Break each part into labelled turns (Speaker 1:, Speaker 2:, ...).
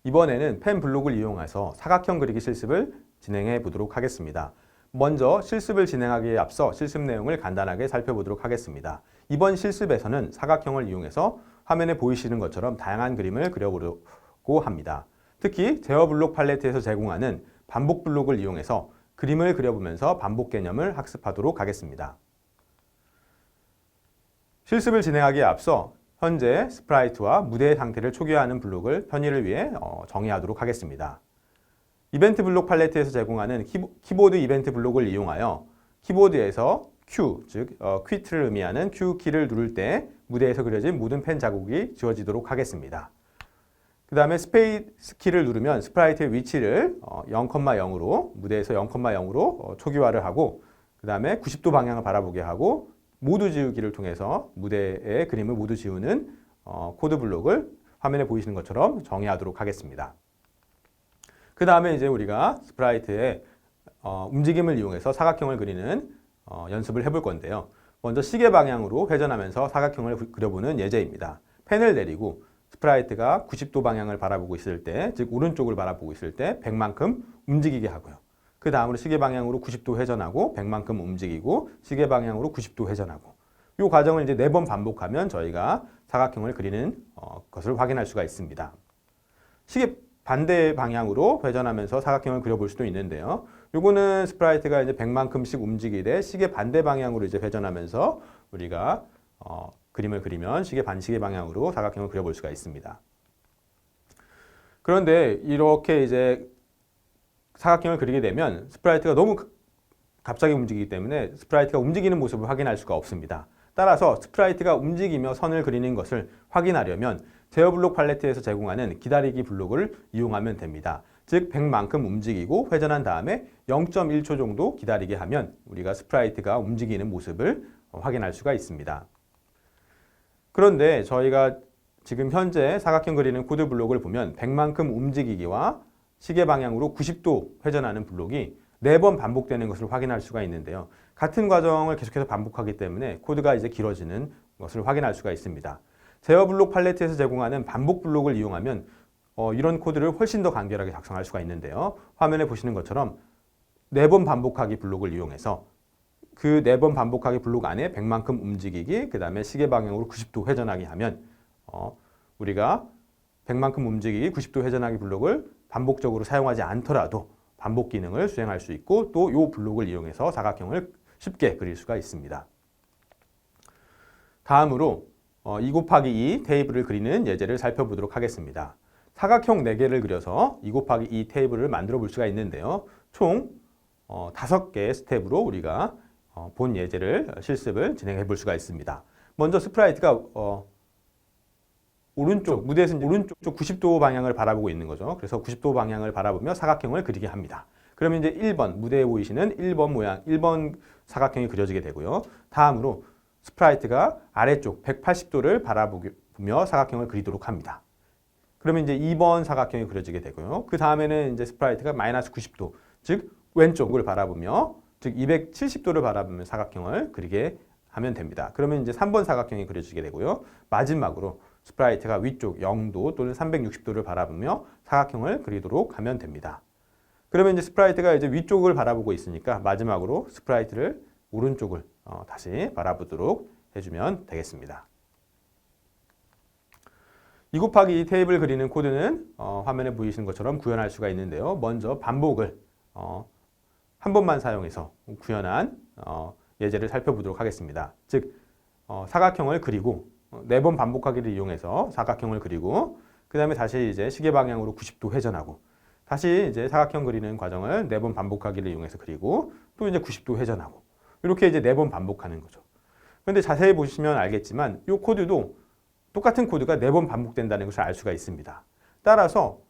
Speaker 1: 이번에는 펜 블록을 이용해서 사각형 그리기 실습을 진행해 보도록 하겠습니다. 먼저 실습을 진행하기에 앞서 실습 내용을 간단하게 살펴보도록 하겠습니다. 이번 실습에서는 사각형을 이용해서 화면에 보이시는 것처럼 다양한 그림을 그려보려고 합니다. 특히 제어 블록 팔레트에서 제공하는 반복 블록을 이용해서 그림을 그려보면서 반복 개념을 학습하도록 하겠습니다. 실습을 진행하기에 앞서 현재 스프라이트와 무대의 상태를 초기화하는 블록을 편의를 위해 정의하도록 하겠습니다. 이벤트 블록 팔레트에서 제공하는 키보드 이벤트 블록을 이용하여 키보드에서 Q, 즉 퀴트를 의미하는 Q 키를 누를 때 무대에서 그려진 모든 펜 자국이 지워지도록 하겠습니다. 그 다음에 스페이스 키를 누르면 스프라이트의 위치를 0,0으로 무대에서 0,0으로 초기화를 하고 그 다음에 90도 방향을 바라보게 하고 모두 지우기를 통해서 무대의 그림을 모두 지우는 코드 블록을 화면에 보이시는 것처럼 정의하도록 하겠습니다. 그 다음에 이제 우리가 스프라이트의 움직임을 이용해서 사각형을 그리는 연습을 해볼 건데요. 먼저 시계 방향으로 회전하면서 사각형을 그려보는 예제입니다. 펜을 내리고 스프라이트가 90도 방향을 바라보고 있을 때, 즉 오른쪽을 바라보고 있을 때 100만큼 움직이게 하고요. 그 다음으로 시계 방향으로 90도 회전하고 100만큼 움직이고 시계 방향으로 90도 회전하고 이 과정을 이제 4번 반복하면 저희가 사각형을 그리는 것을 확인할 수가 있습니다. 시계 반대 방향으로 회전하면서 사각형을 그려볼 수도 있는데요. 요거는 스프라이트가 이제 100만큼씩 움직이되 시계 반대 방향으로 이제 회전하면서 우리가 그림을 그리면 시계 반시계 방향으로 사각형을 그려볼 수가 있습니다. 그런데 이렇게 이제 사각형을 그리게 되면 스프라이트가 너무 갑자기 움직이기 때문에 스프라이트가 움직이는 모습을 확인할 수가 없습니다. 따라서 스프라이트가 움직이며 선을 그리는 것을 확인하려면 제어 블록 팔레트에서 제공하는 기다리기 블록을 이용하면 됩니다. 즉 100만큼 움직이고 회전한 다음에 0.1초 정도 기다리게 하면 우리가 스프라이트가 움직이는 모습을 확인할 수가 있습니다. 그런데 저희가 지금 현재 사각형 그리는 코드 블록을 보면 100만큼 움직이기와 시계 방향으로 90도 회전하는 블록이 4번 반복되는 것을 확인할 수가 있는데요. 같은 과정을 계속해서 반복하기 때문에 코드가 이제 길어지는 것을 확인할 수가 있습니다. 제어 블록 팔레트에서 제공하는 반복 블록을 이용하면 이런 코드를 훨씬 더 간결하게 작성할 수가 있는데요. 화면에 보시는 것처럼 4번 반복하기 블록을 이용해서 그 4번 반복하기 블록 안에 100만큼 움직이기, 그 다음에 시계 방향으로 90도 회전하기 하면 우리가 100만큼 움직이기, 90도 회전하기 블록을 반복적으로 사용하지 않더라도 반복 기능을 수행할 수 있고 또 이 블록을 이용해서 사각형을 쉽게 그릴 수가 있습니다. 다음으로 2 곱하기 2 테이블을 그리는 예제를 살펴보도록 하겠습니다. 사각형 4개를 그려서 2 곱하기 2 테이블을 만들어 볼 수가 있는데요. 총 5개의 스텝으로 우리가 본 예제를 실습을 진행해 볼 수가 있습니다. 먼저 스프라이트가 오른쪽, 무대에서 오른쪽 90도 방향을 바라보고 있는 거죠. 그래서 90도 방향을 바라보며 사각형을 그리게 합니다. 그러면 이제 1번, 무대에 보이시는 1번 모양, 1번 사각형이 그려지게 되고요. 다음으로 스프라이트가 아래쪽 180도를 바라보며 사각형을 그리도록 합니다. 그러면 이제 2번 사각형이 그려지게 되고요. 그 다음에는 이제 스프라이트가 마이너스 90도, 즉 왼쪽을 바라보며, 즉 270도를 바라보며 사각형을 그리게 하면 됩니다. 그러면 이제 3번 사각형이 그려지게 되고요. 마지막으로 스프라이트가 위쪽 0도 또는 360도를 바라보며 사각형을 그리도록 하면 됩니다. 그러면 이제 스프라이트가 이제 위쪽을 바라보고 있으니까 마지막으로 스프라이트를 오른쪽을 다시 바라보도록 해주면 되겠습니다. 2 곱하기 2 테이블 그리는 코드는 화면에 보이시는 것처럼 구현할 수가 있는데요. 먼저 반복을 한 번만 사용해서 구현한 예제를 살펴보도록 하겠습니다. 즉 사각형을 그리고 4번 반복하기를 이용해서 사각형을 그리고 그 다음에 다시 이제 시계 방향으로 90도 회전하고 다시 이제 사각형 그리는 과정을 4번 반복하기를 이용해서 그리고 또 이제 90도 회전하고 이렇게 이제 4번 반복하는 거죠. 그런데 자세히 보시면 알겠지만 이 코드도 똑같은 코드가 4번 반복된다는 것을 알 수가 있습니다. 따라서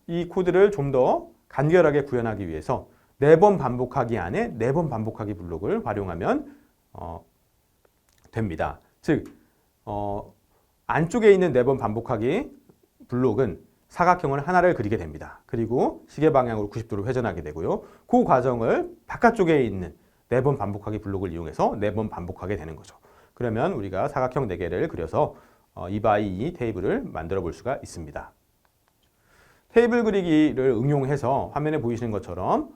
Speaker 1: 이 코드를 좀 더 간결하게 구현하기 위해서 4번 반복하기 안에 4번 반복하기 블록을 활용하면 됩니다. 즉 안쪽에 있는 4번 반복하기 블록은 사각형을 하나를 그리게 됩니다. 그리고 시계 방향으로 90도를 회전하게 되고요. 그 과정을 바깥쪽에 있는 4번 반복하기 블록을 이용해서 4번 반복하게 되는 거죠. 그러면 우리가 사각형 4개를 그려서 2x2 테이블을 만들어 볼 수가 있습니다. 테이블 그리기를 응용해서 화면에 보이시는 것처럼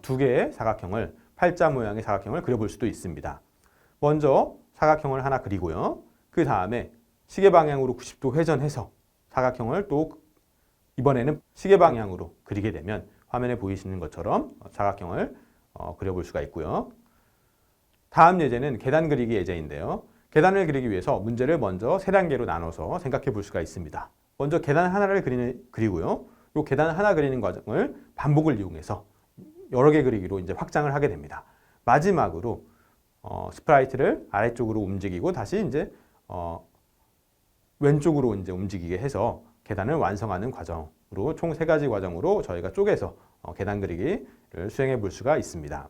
Speaker 1: 두 개의 사각형을 팔자 모양의 사각형을 그려볼 수도 있습니다. 먼저 사각형을 하나 그리고요. 그 다음에 시계 방향으로 90도 회전해서 사각형을 또 이번에는 시계 방향으로 그리게 되면 화면에 보이시는 것처럼 사각형을 그려볼 수가 있고요. 다음 예제는 계단 그리기 예제인데요. 계단을 그리기 위해서 문제를 먼저 세 단계로 나눠서 생각해 볼 수가 있습니다. 먼저 계단 하나를 그리고요. 이 계단 하나 그리는 과정을 반복을 이용해서 여러 개 그리기로 이제 확장을 하게 됩니다. 마지막으로 스프라이트를 아래쪽으로 움직이고 다시 이제 왼쪽으로 이제 움직이게 해서 계단을 완성하는 과정으로 총 3가지 과정으로 저희가 쪼개서 계단 그리기를 수행해 볼 수가 있습니다.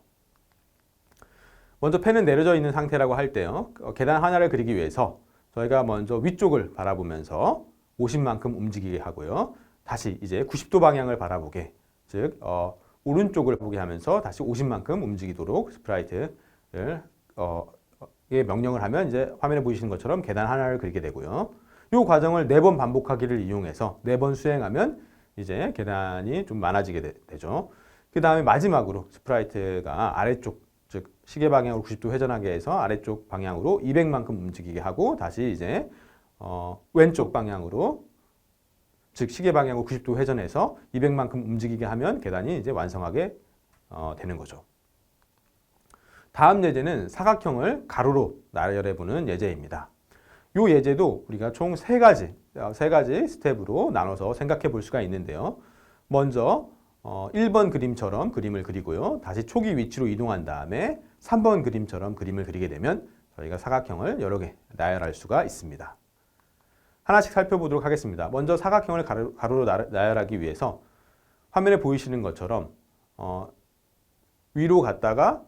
Speaker 1: 먼저 펜은 내려져 있는 상태라고 할 때요. 계단 하나를 그리기 위해서 저희가 먼저 위쪽을 바라보면서 50만큼 움직이게 하고요. 다시 이제 90도 방향을 바라보게, 즉 오른쪽을 보게 하면서 다시 50만큼 움직이도록 스프라이트를 명령을 하면 이제 화면에 보이시는 것처럼 계단 하나를 그리게 되고요. 이 과정을 4번 반복하기를 이용해서 4번 수행하면 이제 계단이 좀 많아지게 되죠. 그 다음에 마지막으로 스프라이트가 아래쪽, 즉 시계 방향으로 90도 회전하게 해서 아래쪽 방향으로 200만큼 움직이게 하고 다시 이제 왼쪽 방향으로, 즉 시계 방향으로 90도 회전해서 200만큼 움직이게 하면 계단이 이제 완성하게 되는 거죠. 다음 예제는 사각형을 가로로 나열해 보는 예제입니다. 이 예제도 우리가 총 3가지 스텝으로 나눠서 생각해 볼 수가 있는데요. 먼저 1번 그림처럼 그림을 그리고요. 다시 초기 위치로 이동한 다음에 3번 그림처럼 그림을 그리게 되면 저희가 사각형을 여러 개 나열할 수가 있습니다. 하나씩 살펴보도록 하겠습니다. 먼저 사각형을 가로로 나열하기 위해서 화면에 보이시는 것처럼 위로 갔다가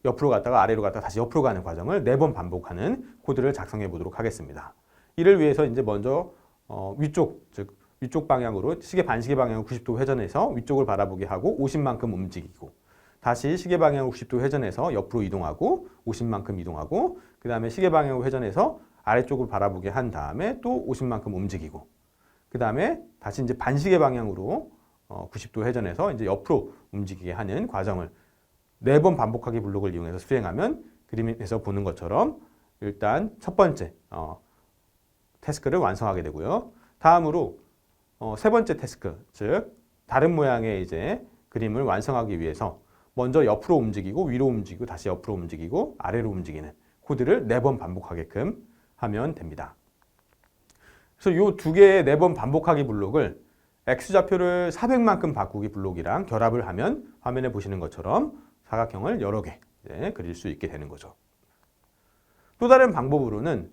Speaker 1: 옆으로 갔다가 아래로 갔다가 다시 옆으로 가는 과정을 4번 반복하는 코드를 작성해 보도록 하겠습니다. 이를 위해서 이제 먼저 위쪽, 즉 위쪽 방향으로 반시계 방향으로 90도 회전해서 위쪽을 바라보게 하고 50만큼 움직이고, 다시 시계 방향으로 90도 회전해서 옆으로 이동하고 50만큼 이동하고, 그 다음에 시계 방향으로 회전해서 아래쪽을 바라보게 한 다음에 또 50만큼 움직이고, 그 다음에 다시 이제 반시계 방향으로 90도 회전해서 이제 옆으로 움직이게 하는 과정을 4번 반복하기 블록을 이용해서 수행하면 그림에서 보는 것처럼 일단 첫 번째 태스크를 완성하게 되고요. 다음으로 세 번째 태스크, 즉 다른 모양의 이제 그림을 완성하기 위해서 먼저 옆으로 움직이고 위로 움직이고 다시 옆으로 움직이고 아래로 움직이는 코드를 4번 반복하게끔 하면 됩니다. 그래서 이 2개의 4번 반복하기 블록을 X좌표를 400만큼 바꾸기 블록이랑 결합을 하면 화면에 보시는 것처럼 사각형을 여러 개 그릴 수 있게 되는 거죠. 또 다른 방법으로는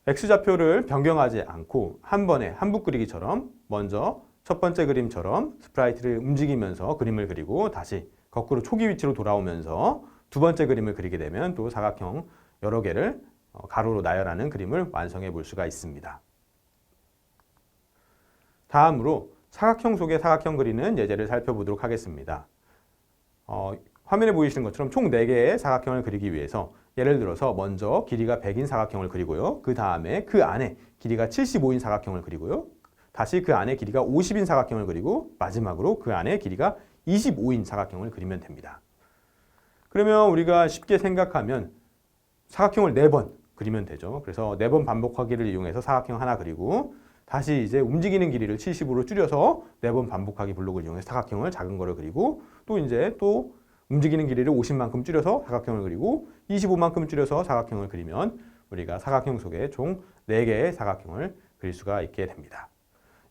Speaker 1: X좌표를 변경하지 않고 한 번에 한붓 그리기처럼 먼저 첫 번째 그림처럼 스프라이트를 움직이면서 그림을 그리고 다시 거꾸로 초기 위치로 돌아오면서 두 번째 그림을 그리게 되면 또 사각형 여러 개를 가로로 나열하는 그림을 완성해 볼 수가 있습니다. 다음으로 사각형 속의 사각형 그리는 예제를 살펴보도록 하겠습니다. 화면에 보이시는 것처럼 총 4개의 사각형을 그리기 위해서 예를 들어서 먼저 길이가 100인 사각형을 그리고요. 그 다음에 그 안에 길이가 75인 사각형을 그리고요. 다시 그 안에 길이가 50인 사각형을 그리고 마지막으로 그 안에 길이가 25인 사각형을 그리면 됩니다. 그러면 우리가 쉽게 생각하면 사각형을 4번 그리면 되죠. 그래서 4번 반복하기를 이용해서 사각형 하나 그리고 다시 이제 움직이는 길이를 70으로 줄여서 4번 반복하기 블록을 이용해서 사각형을 작은 거를 그리고 또 이제 또 움직이는 길이를 50만큼 줄여서 사각형을 그리고 25만큼 줄여서 사각형을 그리면 우리가 사각형 속에 총 4개의 사각형을 그릴 수가 있게 됩니다.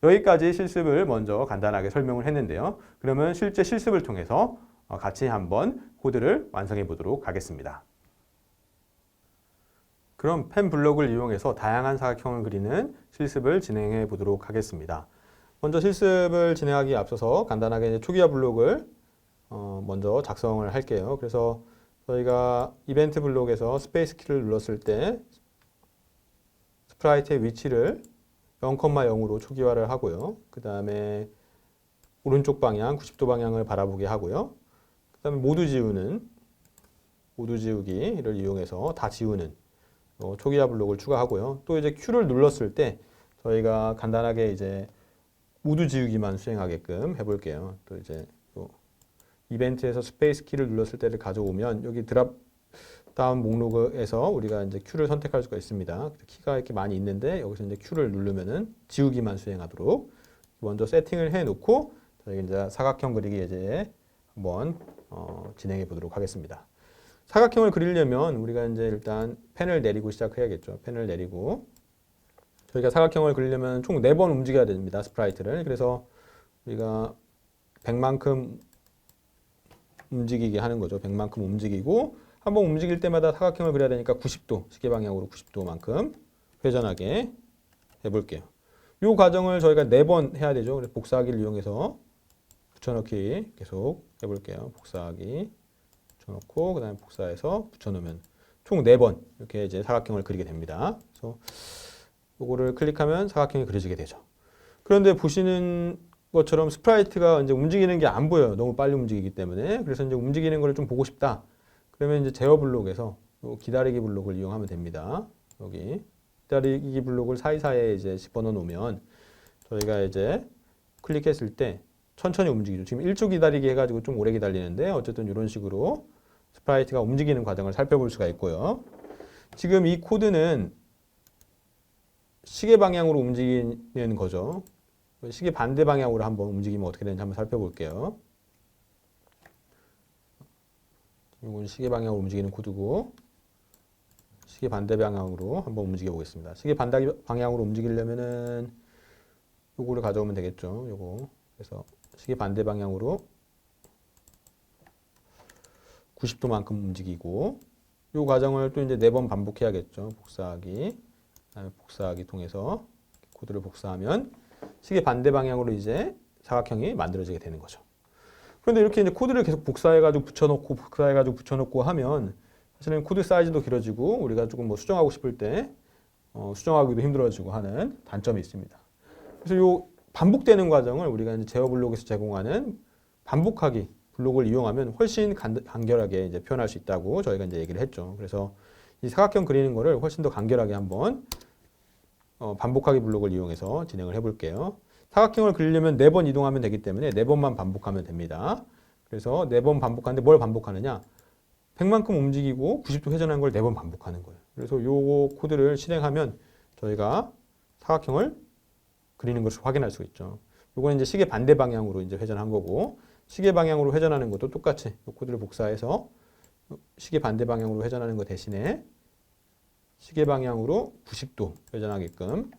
Speaker 1: 여기까지 실습을 먼저 간단하게 설명을 했는데요. 그러면 실제 실습을 통해서 같이 한번 코드를 완성해 보도록 하겠습니다. 그럼 펜 블록을 이용해서 다양한 사각형을 그리는 실습을 진행해 보도록 하겠습니다. 먼저 실습을 진행하기에 앞서서 간단하게 초기화 블록을 먼저 작성을 할게요. 그래서 저희가 이벤트 블록에서 스페이스 키를 눌렀을 때 스프라이트의 위치를 0,0으로 초기화를 하고요. 그 다음에 오른쪽 방향 90도 방향을 바라보게 하고요. 그 다음에 모두 지우기를 이용해서 다 지우는 초기화 블록을 추가하고요. 또 이제 Q를 눌렀을 때 저희가 간단하게 이제 모두 지우기만 수행하게끔 해볼게요. 또 이제 또 이벤트에서 스페이스 키를 눌렀을 때를 가져오면 여기 드랍 다운 목록에서 우리가 이제 Q를 선택할 수가 있습니다. 키가 이렇게 많이 있는데 여기서 이제 Q를 누르면은 지우기만 수행하도록 먼저 세팅을 해놓고 저희 이제 사각형 그리기 예제 한번 진행해 보도록 하겠습니다. 사각형을 그리려면 우리가 이제 일단 펜을 내리고 시작해야겠죠. 펜을 내리고 저희가 사각형을 그리려면 총 4번 움직여야 됩니다. 스프라이트를. 그래서 우리가 100만큼 움직이게 하는 거죠. 100만큼 움직이고 한번 움직일 때마다 사각형을 그려야 되니까 90도, 시계 방향으로 90도만큼 회전하게 해볼게요. 이 과정을 저희가 4번 해야 되죠. 그래서 복사하기를 이용해서 붙여넣기 계속 해볼게요. 복사하기 붙여넣고 그 다음에 복사해서 붙여놓으면 총 4번 이렇게 이제 사각형을 그리게 됩니다. 그래서 요거를 클릭하면 사각형이 그려지게 되죠. 그런데 보시는 것처럼 스프라이트가 이제 움직이는 게 안 보여요. 너무 빨리 움직이기 때문에. 그래서 이제 움직이는 거를 좀 보고 싶다. 그러면 이제 제어 블록에서 기다리기 블록을 이용하면 됩니다. 여기 기다리기 블록을 사이사이에 이제 집어넣어 놓으면 저희가 이제 클릭했을 때 천천히 움직이죠. 지금 1초 기다리기 해가지고 좀 오래 기다리는데 어쨌든 이런 식으로 스프라이트가 움직이는 과정을 살펴볼 수가 있고요. 지금 이 코드는 시계 방향으로 움직이는 거죠. 시계 반대 방향으로 한번 움직이면 어떻게 되는지 한번 살펴볼게요. 이건 시계 방향으로 움직이는 코드고 시계 반대 방향으로 한번 움직여 보겠습니다. 시계 반대 방향으로 움직이려면은 요거를 가져오면 되겠죠. 요거. 그래서 시계 반대 방향으로 90도만큼 움직이고 요 과정을 또 이제 4번 반복해야겠죠. 복사하기, 그다음에 복사하기 통해서 코드를 복사하면 시계 반대 방향으로 이제 사각형이 만들어지게 되는 거죠. 그런데 이렇게 이제 코드를 계속 복사해가지고 붙여놓고 복사해가지고 붙여놓고 하면 사실은 코드 사이즈도 길어지고 우리가 조금 뭐 수정하고 싶을 때 수정하기도 힘들어지고 하는 단점이 있습니다. 그래서 요 반복되는 과정을 우리가 이제 제어 블록에서 제공하는 반복하기 블록을 이용하면 훨씬 간결하게 이제 표현할 수 있다고 저희가 이제 얘기를 했죠. 그래서 이 사각형 그리는 거를 훨씬 더 간결하게 한번 반복하기 블록을 이용해서 진행을 해볼게요. 사각형을 그리려면 4번 이동하면 되기 때문에 4번만 반복하면 됩니다. 그래서 4번 반복하는데 뭘 반복하느냐? 100만큼 움직이고 90도 회전하는 걸 4번 반복하는 거예요. 그래서 요 코드를 실행하면 저희가 사각형을 그리는 것을 확인할 수 있죠. 요거는 이제 시계 반대 방향으로 이제 회전한 거고 시계 방향으로 회전하는 것도 똑같이 요 코드를 복사해서 시계 반대 방향으로 회전하는 것 대신에 시계 방향으로 90도 회전하게끔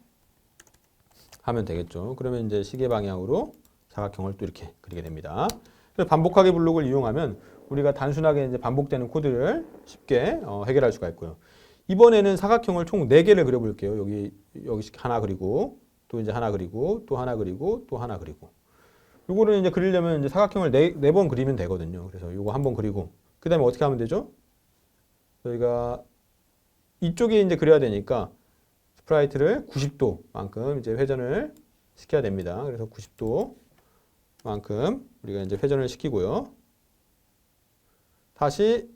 Speaker 1: 하면 되겠죠. 그러면 이제 시계 방향으로 사각형을 또 이렇게 그리게 됩니다. 그래서 반복하기 블록을 이용하면 우리가 단순하게 이제 반복되는 코드를 쉽게 해결할 수가 있고요. 이번에는 사각형을 총 4개를 그려볼게요. 여기 하나 그리고 또 이제 하나 그리고 또 하나 그리고 또 하나 그리고 요거를 이제 그리려면 이제 사각형을 4번 그리면 되거든요. 그래서 요거 한번 그리고 그 다음에 어떻게 하면 되죠? 저희가 이쪽에 이제 그려야 되니까 스프라이트를 90도만큼 이제 회전을 시켜야 됩니다. 그래서 90도만큼 우리가 이제 회전을 시키고요. 다시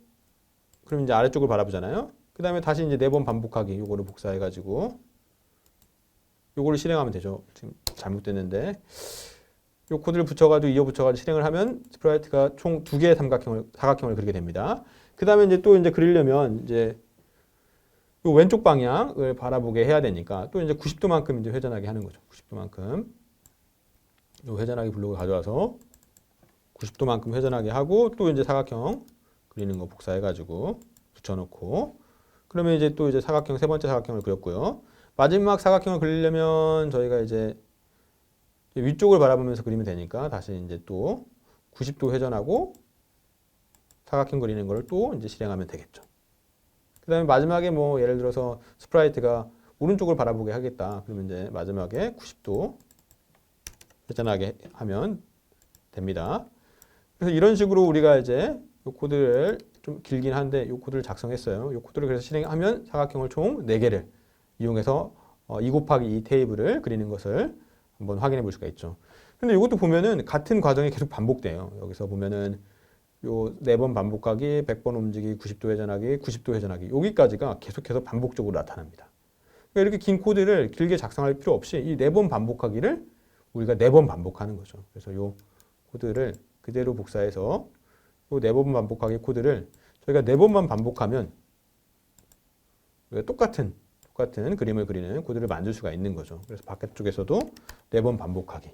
Speaker 1: 그럼 이제 아래쪽을 바라보잖아요. 그 다음에 다시 이제 4번 반복하기 요거를 복사해가지고 요거를 실행하면 되죠. 지금 잘못됐는데 요 코드를 붙여가지고 이어 붙여가지고 실행을 하면 스프라이트가 총 2개의 사각형을 그리게 됩니다. 그 다음에 이제 또 이제 그리려면 이제 요 왼쪽 방향을 바라보게 해야 되니까 또 이제 90도만큼 이제 회전하게 하는 거죠. 90도만큼 요 회전하기 블록을 가져와서 90도만큼 회전하게 하고 또 이제 사각형 그리는 거 복사해가지고 붙여놓고 그러면 이제 또 이제 사각형 세 번째 사각형을 그렸고요. 마지막 사각형을 그리려면 저희가 이제 위쪽을 바라보면서 그리면 되니까 다시 이제 또 90도 회전하고 사각형 그리는 걸 또 이제 실행하면 되겠죠. 그 다음에 마지막에 뭐 예를 들어서 스프라이트가 오른쪽을 바라보게 하겠다. 그러면 이제 마지막에 90도 회전하게 하면 됩니다. 그래서 이런 식으로 우리가 이제 이 코드를 좀 길긴 한데 이 코드를 작성했어요. 이 코드를 그래서 실행하면 사각형을 총 4개를 이용해서 2 곱하기 2 테이블을 그리는 것을 한번 확인해 볼 수가 있죠. 근데 이것도 보면은 같은 과정이 계속 반복돼요. 여기서 보면은 요 4번 반복하기, 100번 움직이기, 90도 회전하기, 90도 회전하기 여기까지가 계속해서 반복적으로 나타납니다. 그러니까 이렇게 긴 코드를 길게 작성할 필요 없이 이 4번 반복하기를 우리가 4번 반복하는 거죠. 그래서 요 코드를 그대로 복사해서 요 4번 반복하기 코드를 저희가 4번만 반복하면 우리가 똑같은 그림을 그리는 코드를 만들 수가 있는 거죠. 그래서 바깥쪽에서도 4번 반복하기.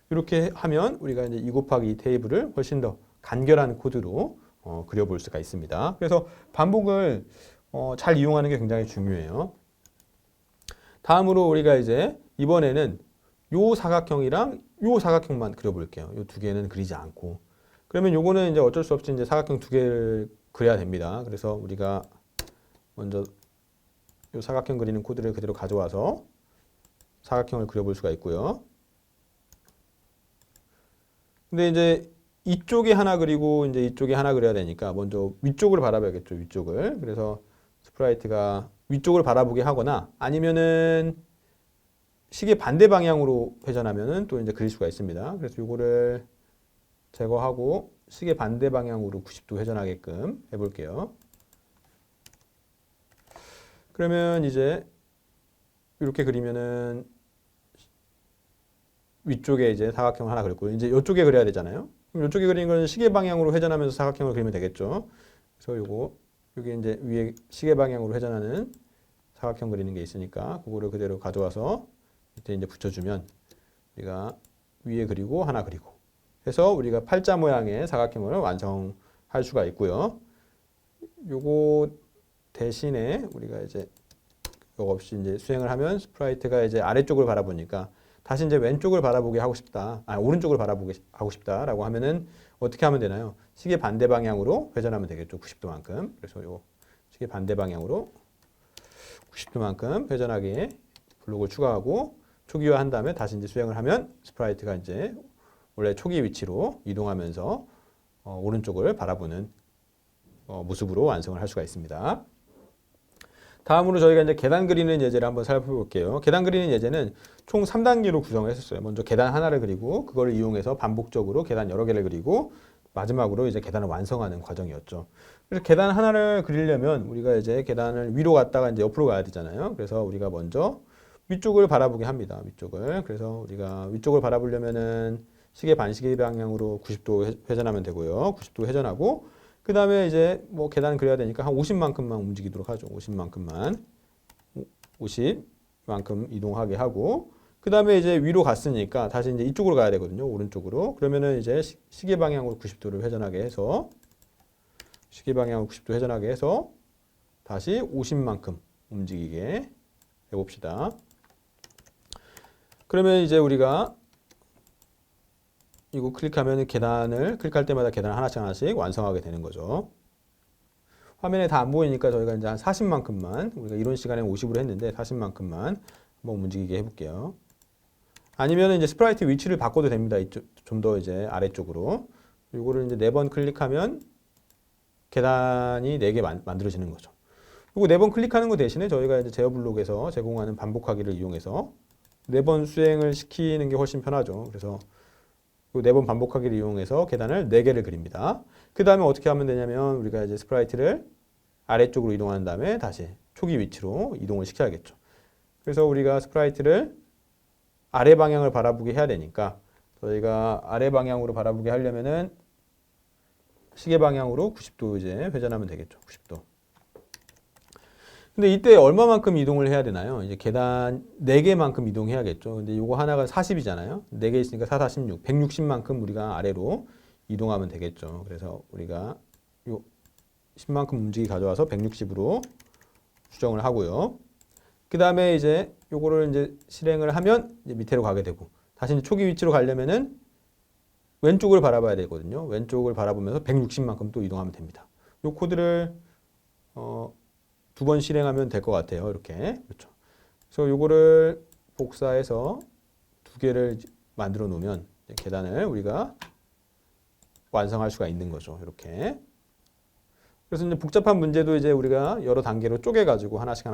Speaker 1: 이렇게 하면 우리가 이제 2 곱하기 2 테이블을 훨씬 더 간결한 코드로 그려볼 수가 있습니다. 그래서 반복을 잘 이용하는 게 굉장히 중요해요. 다음으로 우리가 이제 이번에는 요 사각형이랑 요 사각형만 그려볼게요. 요 두 개는 그리지 않고. 그러면 요거는 이제 어쩔 수 없이 이제 사각형 두 개를 그려야 됩니다. 그래서 우리가 먼저 요 사각형 그리는 코드를 그대로 가져와서 사각형을 그려볼 수가 있고요. 근데 이제 이쪽에 하나 그리고 이제 이쪽에 하나 그려야 되니까 먼저 위쪽을 바라봐야겠죠. 위쪽을. 그래서 스프라이트가 위쪽을 바라보게 하거나 아니면은 시계 반대 방향으로 회전하면은 또 이제 그릴 수가 있습니다. 그래서 요거를 제거하고 시계 반대 방향으로 90도 회전하게끔 해볼게요. 그러면 이제 이렇게 그리면은 위쪽에 이제 사각형을 하나 그렸고 이제 이쪽에 그려야 되잖아요. 그럼 이쪽에 그린 건 시계 방향으로 회전하면서 사각형을 그리면 되겠죠. 그래서 요거 여기 이제 위에 시계 방향으로 회전하는 사각형 그리는 게 있으니까 그거를 그대로 가져와서 밑에 이제 붙여주면 우리가 위에 그리고 하나 그리고 해서 우리가 팔자 모양의 사각형을 완성할 수가 있고요. 요거 대신에 우리가 이제 요거 없이 이제 수행을 하면 스프라이트가 이제 아래쪽을 바라보니까 다시 이제 왼쪽을 바라보게 하고 싶다. 오른쪽을 바라보게 하고 싶다라고 하면은 어떻게 하면 되나요? 시계 반대 방향으로 회전하면 되겠죠. 90도만큼. 그래서 요 시계 반대 방향으로 90도만큼 회전하게 블록을 추가하고 초기화한 다음에 다시 이제 수행을 하면 스프라이트가 이제 원래 초기 위치로 이동하면서 오른쪽을 바라보는 모습으로 완성을 할 수가 있습니다. 다음으로 저희가 이제 계단 그리는 예제를 한번 살펴볼게요. 계단 그리는 예제는 총 3단계로 구성을 했었어요. 먼저 계단 하나를 그리고 그걸 이용해서 반복적으로 계단 여러 개를 그리고 마지막으로 이제 계단을 완성하는 과정이었죠. 그래서 계단 하나를 그리려면 우리가 이제 계단을 위로 갔다가 이제 옆으로 가야 되잖아요. 그래서 우리가 먼저 위쪽을 바라보게 합니다. 위쪽을. 그래서 우리가 위쪽을 바라보려면은 시계 반시계 방향으로 90도 회전하면 되고요. 90도 회전하고 그 다음에 이제 뭐 계단 그려야 되니까 한 50만큼만 움직이도록 하죠. 50만큼 이동하게 하고 그 다음에 이제 위로 갔으니까 다시 이제 이쪽으로 가야 되거든요. 오른쪽으로. 그러면은 이제 시계 방향으로 90도를 회전하게 해서 시계 방향으로 90도 회전하게 해서 다시 50만큼 움직이게 해봅시다. 그러면 이제 우리가 이거 클릭하면 계단을 클릭할 때마다 계단을 하나씩 완성하게 되는 거죠. 화면에 다 안 보이니까 저희가 이제 한 40만큼만 우리가 이론 시간에 50으로 했는데 40만큼만 한번 움직이게 해볼게요. 아니면 이제 스프라이트 위치를 바꿔도 됩니다. 좀 더 이제 아래쪽으로. 이거를 이제 4번 클릭하면 계단이 4개 만들어지는 거죠. 이거 4번 클릭하는 거 대신에 저희가 이제 제어블록에서 제공하는 반복하기를 이용해서 4번 수행을 시키는 게 훨씬 편하죠. 그래서 4번 반복하기를 이용해서 계단을 4개를 그립니다. 그 다음에 어떻게 하면 되냐면 우리가 이제 스프라이트를 아래쪽으로 이동한 다음에 다시 초기 위치로 이동을 시켜야겠죠. 그래서 우리가 스프라이트를 아래 방향을 바라보게 해야 되니까 저희가 아래 방향으로 바라보게 하려면은 시계 방향으로 90도 이제 회전하면 되겠죠. 90도. 근데 이때 얼마만큼 이동을 해야 되나요? 이제 계단 4개만큼 이동해야겠죠. 근데 요거 하나가 40이잖아요. 4개 있으니까 4, 46, 160만큼 우리가 아래로 이동하면 되겠죠. 그래서 우리가 요 10만큼 움직이 가져와서 160으로 수정을 하고요. 그 다음에 이제 요거를 이제 실행을 하면 이제 밑으로 가게 되고 다시 이제 초기 위치로 가려면은 왼쪽을 바라봐야 되거든요. 왼쪽을 바라보면서 160만큼 또 이동하면 됩니다. 요 코드를 2번 실행하면 될 것 같아요. 이렇게. 그렇죠. 그래서 요거를 복사해서 2개를 만들어 놓으면 계단을 우리가 완성할 수가 있는 거죠. 이렇게. 그래서 이제 복잡한 문제도 이제 우리가 여러 단계로 쪼개 가지고 하나씩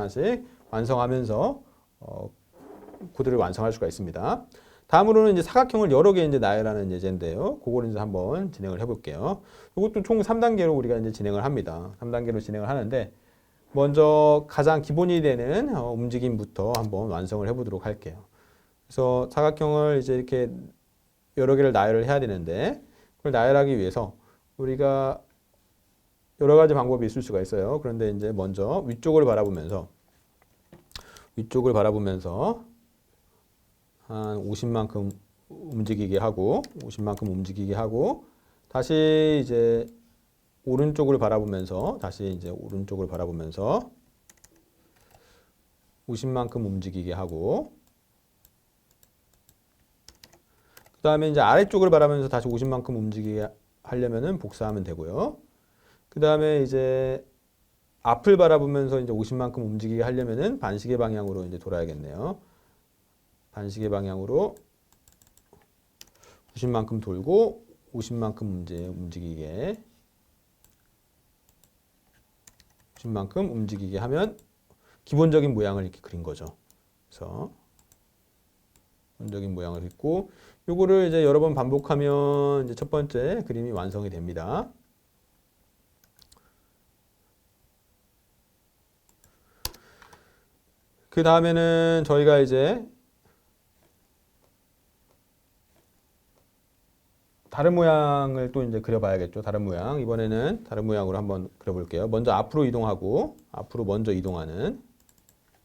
Speaker 1: 완성하면서 코드를 완성할 수가 있습니다. 다음으로는 이제 사각형을 여러 개 이제 나열하는 예제인데요. 그거를 이제 한번 진행을 해 볼게요. 이것도 총 3단계로 우리가 이제 진행을 합니다. 3단계로 진행을 하는데 먼저 가장 기본이 되는 움직임부터 한번 완성을 해보도록 할게요. 그래서 사각형을 이제 이렇게 여러 개를 나열을 해야 되는데 그걸 나열하기 위해서 우리가 여러 가지 방법이 있을 수가 있어요. 그런데 이제 먼저 위쪽을 바라보면서 한 50만큼 움직이게 하고 다시 이제 오른쪽을 바라보면서 50만큼 움직이게 하고 그 다음에 이제 아래쪽을 바라보면서 다시 50만큼 움직이게 하려면은 복사하면 되고요. 그 다음에 이제 앞을 바라보면서 이제 50만큼 움직이게 하려면은 반시계 방향으로 이제 돌아야겠네요. 반시계 방향으로 90만큼 돌고 50만큼 이제 움직이게 50만큼 움직이게 하면 기본적인 모양을 이렇게 그린 거죠. 그래서 기본적인 모양을 그리고 요거를 이제 여러 번 반복하면 이제 첫 번째 그림이 완성이 됩니다. 그 다음에는 저희가 이제 다른 모양을 또 이제 그려봐야겠죠. 다른 모양. 이번에는 다른 모양으로 한번 그려볼게요. 먼저 앞으로 이동하고, 앞으로 먼저 이동하는,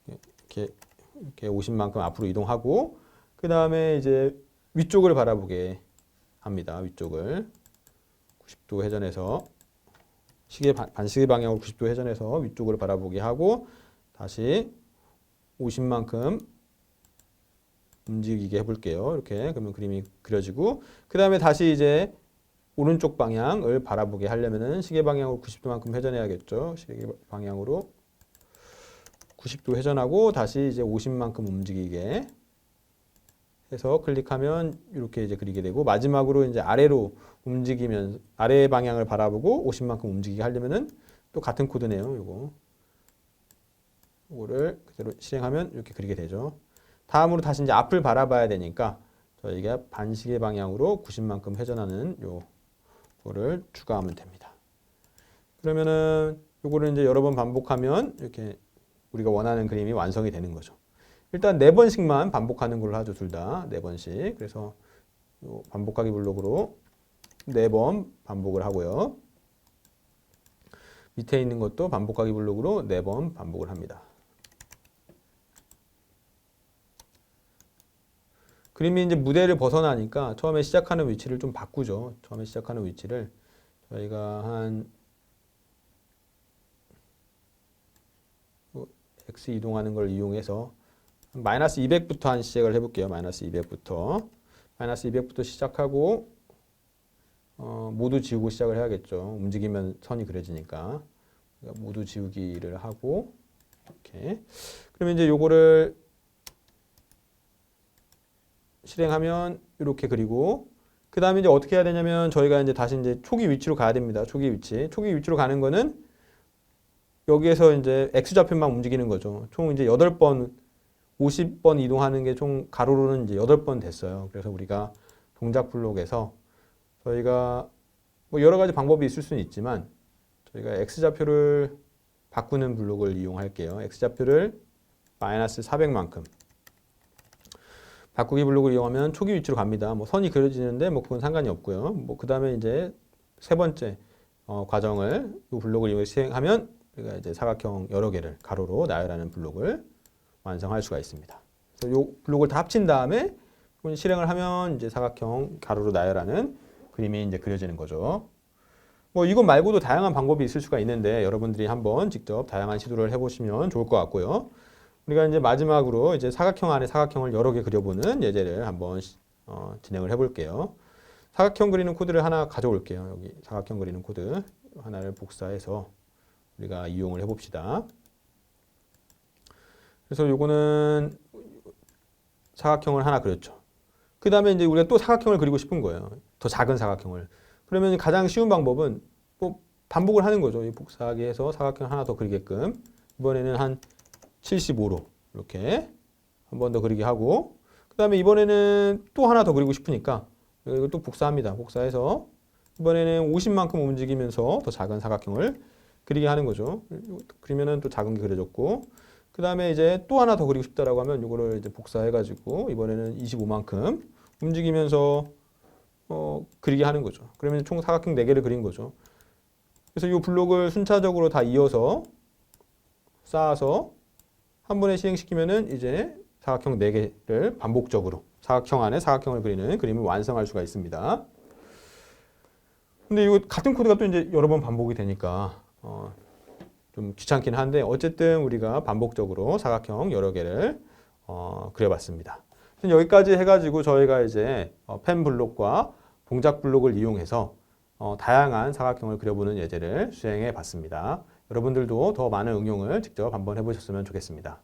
Speaker 1: 이렇게 50만큼 앞으로 이동하고, 그 다음에 이제 위쪽을 바라보게 합니다. 위쪽을 90도 회전해서, 반시계 방향으로 90도 회전해서 위쪽을 바라보게 하고, 다시 50만큼 움직이게 해볼게요. 이렇게 그러면 그림이 그려지고 그 다음에 다시 이제 오른쪽 방향을 바라보게 하려면은 시계 방향으로 90도만큼 회전해야겠죠. 시계 방향으로 90도 회전하고 다시 이제 50만큼 움직이게 해서 클릭하면 이렇게 이제 그리게 되고 마지막으로 이제 아래로 움직이면 아래 방향을 바라보고 50만큼 움직이게 하려면은 또 같은 코드네요. 요거를 그대로 실행하면 이렇게 그리게 되죠. 다음으로 다시 이제 앞을 바라봐야 되니까 저희가 반시계 방향으로 90만큼 회전하는 요거를 추가하면 됩니다. 그러면은 요거를 이제 여러 번 반복하면 이렇게 우리가 원하는 그림이 완성이 되는 거죠. 일단 4번씩만 반복하는 걸로 하죠. 둘 다 4번씩. 그래서 요 반복하기 블록으로 4번 반복을 하고요. 밑에 있는 것도 반복하기 블록으로 4번 반복을 합니다. 그림이 이제 무대를 벗어나니까 처음에 시작하는 위치를 좀 바꾸죠. 처음에 시작하는 위치를 저희가 한 X 이동하는 걸 이용해서 마이너스 200부터 한 시작을 해볼게요. 마이너스 200부터 시작하고 모두 지우고 시작을 해야겠죠. 움직이면 선이 그려지니까 모두 지우기를 하고 이렇게 그러면 이제 요거를 실행하면 이렇게 그리고 그 다음에 이제 어떻게 해야 되냐면 저희가 이제 다시 이제 초기 위치로 가야 됩니다. 초기 위치로 가는 거는 여기에서 이제 X좌표만 움직이는 거죠. 총 이제 8번 50번 이동하는 게 총 가로로는 이제 8번 됐어요. 그래서 우리가 동작 블록에서 저희가 뭐 여러 가지 방법이 있을 수는 있지만 저희가 X좌표를 바꾸는 블록을 이용할게요. X좌표를 마이너스 400만큼 바꾸기 블록을 이용하면 초기 위치로 갑니다. 뭐 선이 그려지는데 뭐 그건 상관이 없고요. 뭐 그 다음에 이제 세 번째 과정을 이 블록을 이용해 시행하면 우리가 이제 사각형 여러 개를 가로로 나열하는 블록을 완성할 수가 있습니다. 그래서 이 블록을 다 합친 다음에 실행을 하면 이제 사각형 가로로 나열하는 그림이 이제 그려지는 거죠. 뭐 이것 말고도 다양한 방법이 있을 수가 있는데 여러분들이 한번 직접 다양한 시도를 해보시면 좋을 것 같고요. 우리가 이제 마지막으로 이제 사각형 안에 사각형을 여러 개 그려보는 예제를 한번 진행을 해볼게요. 사각형 그리는 코드를 하나 가져올게요. 여기 사각형 그리는 코드 하나를 복사해서 우리가 이용을 해봅시다. 그래서 요거는 사각형을 하나 그렸죠. 그 다음에 이제 우리가 또 사각형을 그리고 싶은 거예요. 더 작은 사각형을. 그러면 가장 쉬운 방법은 뭐 반복을 하는 거죠. 복사하기 해서 사각형 하나 더 그리게끔. 이번에는 한 75로 이렇게 한 번 더 그리게 하고 그 다음에 이번에는 또 하나 더 그리고 싶으니까 이걸 또 복사합니다. 복사해서 이번에는 50만큼 움직이면서 더 작은 사각형을 그리게 하는 거죠. 그리면은 또 작은 게 그려졌고 그 다음에 이제 또 하나 더 그리고 싶다라고 하면 이거를 이제 복사해가지고 이번에는 25만큼 움직이면서 그리게 하는 거죠. 그러면 총 사각형 4개를 그린 거죠. 그래서 이 블록을 순차적으로 다 이어서 쌓아서 한 번에 시행시키면은 이제 사각형 4개를 반복적으로 사각형 안에 사각형을 그리는 그림을 완성할 수가 있습니다. 근데 이거 같은 코드가 또 이제 여러 번 반복이 되니까 좀 귀찮긴 한데 어쨌든 우리가 반복적으로 사각형 여러 개를 그려봤습니다. 여기까지 해가지고 저희가 이제 펜 블록과 동작 블록을 이용해서 다양한 사각형을 그려보는 예제를 수행해 봤습니다. 여러분들도 더 많은 응용을 직접 한번 해보셨으면 좋겠습니다.